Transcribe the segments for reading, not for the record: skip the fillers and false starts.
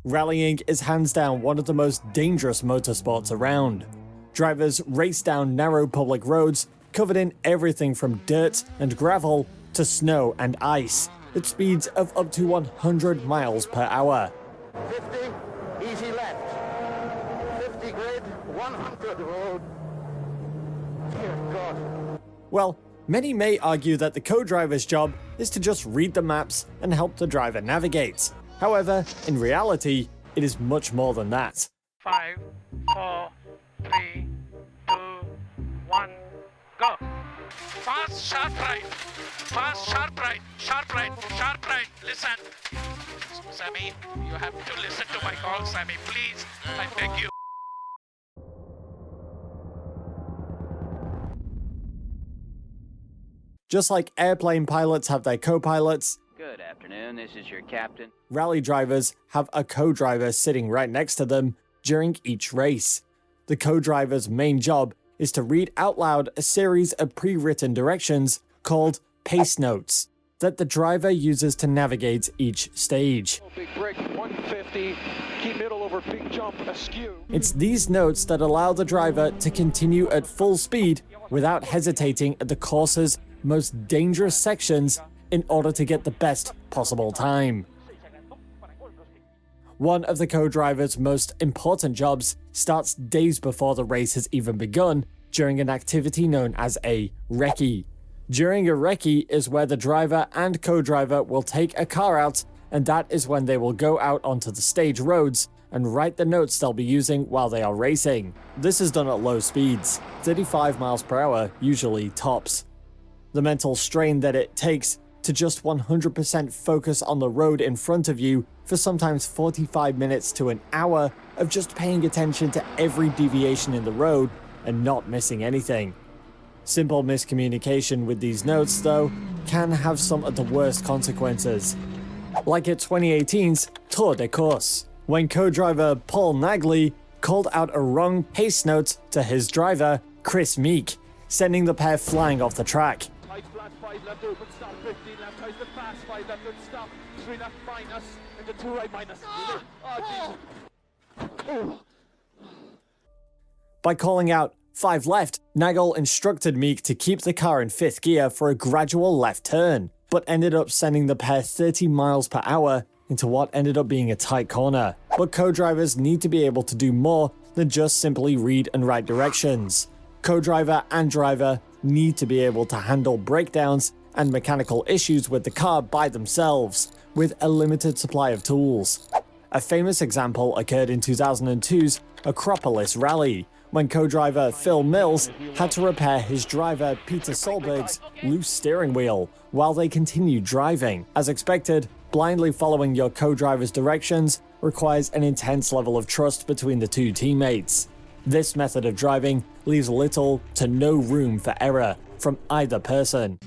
Rallying is hands down one of the most dangerous motorsports around. Drivers race down narrow public roads covered in everything from dirt and gravel to snow and ice at speeds of up to 100 miles per hour. 50, easy left. 50 grid, 100 road. Dear God. Well, many may argue that the co-driver's job is to just read the maps and help the driver navigate. However, in reality, it is much more than that. 5, 4, 3, 2, 1, go. Fast, sharp right. Fast, sharp right. Sharp right. Sharp right. Listen. Sammy, you have to listen to my call, Sammy. Please, I beg you. Just like airplane pilots have their co-pilots, Good afternoon, this is your captain. rally drivers have a co-driver sitting right next to them during each race. The co-driver's main job is to read out loud a series of pre-written directions called pace notes that the driver uses to navigate each stage. Big break, 150, keep middle over big jump, askew. It's these notes that allow the driver to continue at full speed without hesitating at the course's most dangerous sections in order to get the best possible time. One of the co-driver's most important jobs starts days before the race has even begun during an activity known as a recce. During a recce is where the driver and co-driver will take a car out, and that is when they will go out onto the stage roads and write the notes they'll be using while they are racing. This is done at low speeds, 35 miles per hour usually tops. The mental strain that it takes to just 100% focus on the road in front of you for sometimes 45 minutes to an hour of just paying attention to every deviation in the road and not missing anything. Simple miscommunication with these notes, though, can have some of the worst consequences. Like at 2018's Tour de Course, when co-driver Paul Nagley called out a wrong pace note to his driver, Chris Meek, sending the pair flying off the track. Right flat, 5 left open, stop, 15 left, ties the fast, 5 left good stop, 3 left minus, into 2 right minus. Oh, Jesus. By calling out 5 left, Nagel instructed Meek to keep the car in 5th gear for a gradual left turn, but ended up sending the pair 30 miles per hour into what ended up being a tight corner. But co-drivers need to be able to do more than just simply read and write directions. Co-driver and driver need to be able to handle breakdowns and mechanical issues with the car by themselves, with a limited supply of tools. A famous example occurred in 2002's Acropolis Rally, when co-driver Phil Mills had to repair his driver Peter Solberg's loose steering wheel while they continued driving. As expected, blindly following your co-driver's directions requires an intense level of trust between the two teammates. This method of driving leaves little to no room for error from either person.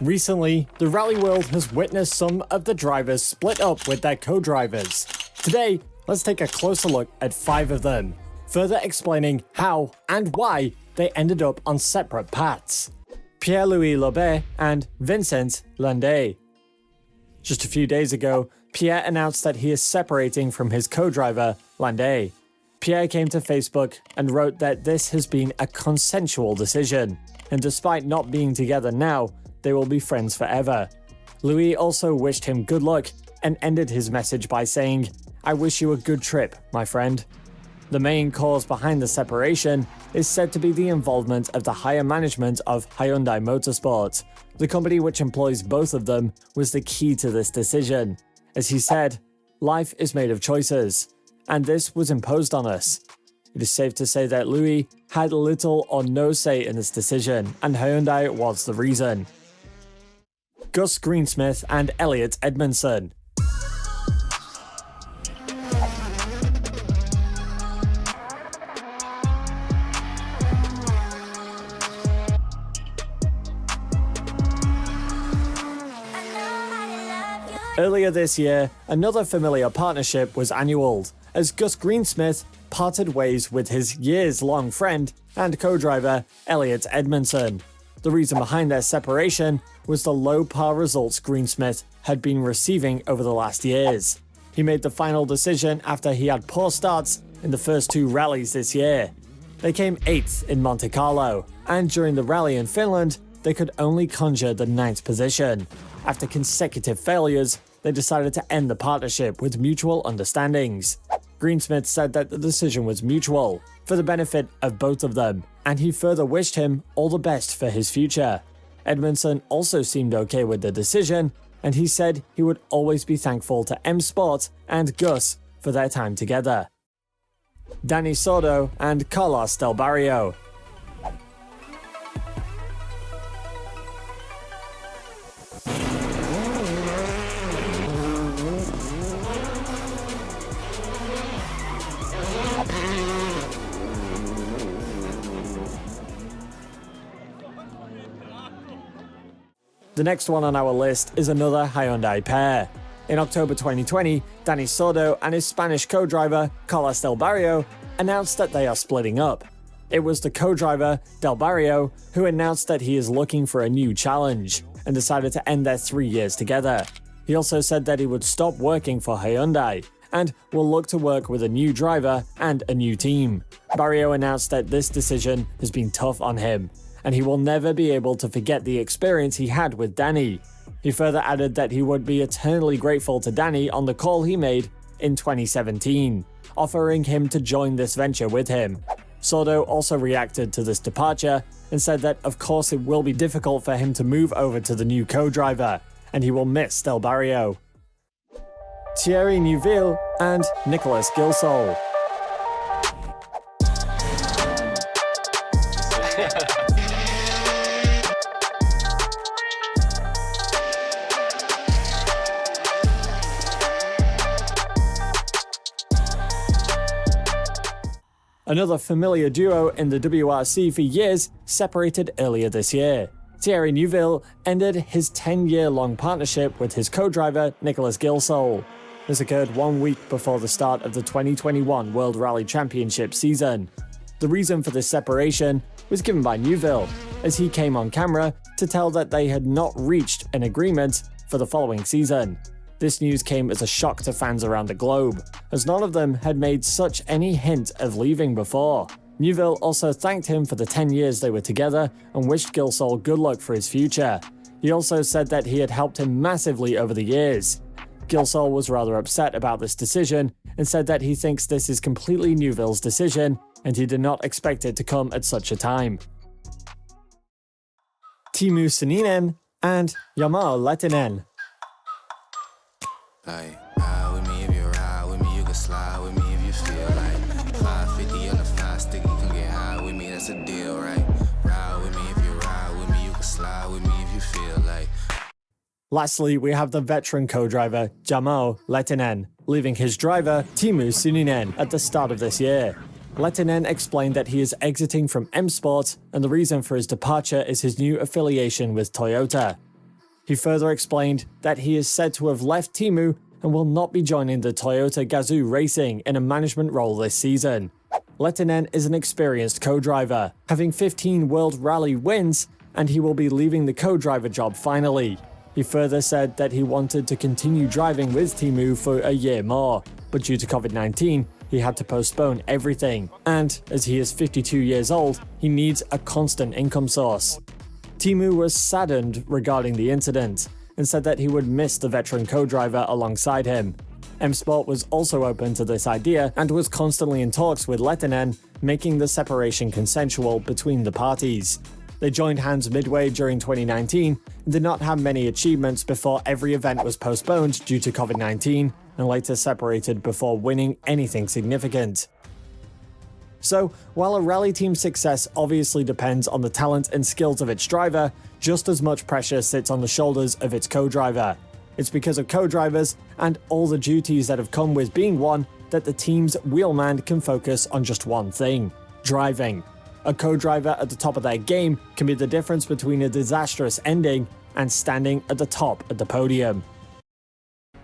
Recently, the rally world has witnessed some of the drivers split up with their co-drivers. Today, let's take a closer look at 5 of them, further explaining how and why they ended up on separate paths. Pierre-Louis Loubet and Vincent Landais. Just a few days ago, Pierre announced that he is separating from his co-driver, Landais. Pierre came to Facebook and wrote that this has been a consensual decision, and despite not being together now, they will be friends forever. Louis also wished him good luck and ended his message by saying, "I wish you a good trip, my friend." The main cause behind the separation is said to be the involvement of the higher management of Hyundai Motorsport. The company which employs both of them was the key to this decision. As he said, "Life is made of choices, and this was imposed on us." It is safe to say that Louis had little or no say in this decision, and Hyundai was the reason. Gus Greensmith and Elliott Edmondson. Earlier this year, another familiar partnership was annulled, as Gus Greensmith parted ways with his years-long friend and co-driver Elliott Edmondson. The reason behind their separation was the low par results Greensmith had been receiving over the last years. He made the final decision after he had poor starts in the first 2 rallies this year. They came 8th in Monte Carlo, and during the rally in Finland, they could only conjure the 9th position. After consecutive failures, they decided to end the partnership with mutual understandings. Greensmith said that the decision was mutual, for the benefit of both of them, and he further wished him all the best for his future. Edmondson also seemed okay with the decision, and he said he would always be thankful to M Sport and Gus for their time together. Dani Sordo and Carlos Del Barrio. The next one on our list is another Hyundai pair. In October 2020, Dani Sordo and his Spanish co-driver, Carlos Del Barrio, announced that they are splitting up. It was the co-driver, Del Barrio, who announced that he is looking for a new challenge, and decided to end their 3 years together. He also said that he would stop working for Hyundai, and will look to work with a new driver and a new team. Barrio announced that this decision has been tough on him, and he will never be able to forget the experience he had with Dani. He further added that he would be eternally grateful to Dani on the call he made in 2017, offering him to join this venture with him. Sordo also reacted to this departure and said that of course it will be difficult for him to move over to the new co-driver, and he will miss Del Barrio. Thierry Neuville and Nicolas Gilsoul. Another familiar duo in the WRC for years separated earlier this year. Thierry Neuville ended his 10-year-long partnership with his co-driver Nicolas Gilsoul. This occurred 1 week before the start of the 2021 World Rally Championship season. The reason for this separation was given by Neuville, as he came on camera to tell that they had not reached an agreement for the following season. This news came as a shock to fans around the globe, as none of them had made such any hint of leaving before. Neuville also thanked him for the 10 years they were together and wished Gilsoul good luck for his future. He also said that he had helped him massively over the years. Gilsoul was rather upset about this decision and said that he thinks this is completely Neuville's decision and he did not expect it to come at such a time. Teemu Suninen and Jarmo Lehtinen. Like, ride with me if you ride with me, you can slide with me if you feel like 550 on the 5 sticky, come get high with me, that's a deal, right? Ride with me if you ride with me, you can slide with me if you feel like. Lastly, we have the veteran co-driver Jarmo Lehtinen, leaving his driver Teemu Suninen at the start of this year. Lehtinen explained that he is exiting from M Sport, and the reason for his departure is his new affiliation with Toyota. He further explained that he is said to have left Teemu and will not be joining the Toyota Gazoo Racing in a management role this season. Lehtinen is an experienced co-driver, having 15 World Rally wins, and he will be leaving the co-driver job finally. He further said that he wanted to continue driving with Teemu for a year more, but due to COVID-19, he had to postpone everything, and as he is 52 years old, he needs a constant income source. Teemu was saddened regarding the incident and said that he would miss the veteran co-driver alongside him. M Sport was also open to this idea and was constantly in talks with Lehtinen, making the separation consensual between the parties. They joined hands midway during 2019 and did not have many achievements before every event was postponed due to COVID-19 and later separated before winning anything significant. So, while a rally team's success obviously depends on the talent and skills of its driver, just as much pressure sits on the shoulders of its co-driver. It's because of co-drivers and all the duties that have come with being one that the team's wheelman can focus on just one thing: driving. A co-driver at the top of their game can be the difference between a disastrous ending and standing at the top of the podium.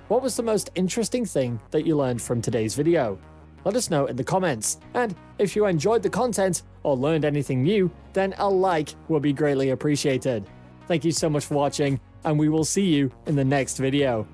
What was the most interesting thing that you learned from today's video? Let us know in the comments, and if you enjoyed the content or learned anything new, then a like will be greatly appreciated. Thank you so much for watching, and we will see you in the next video.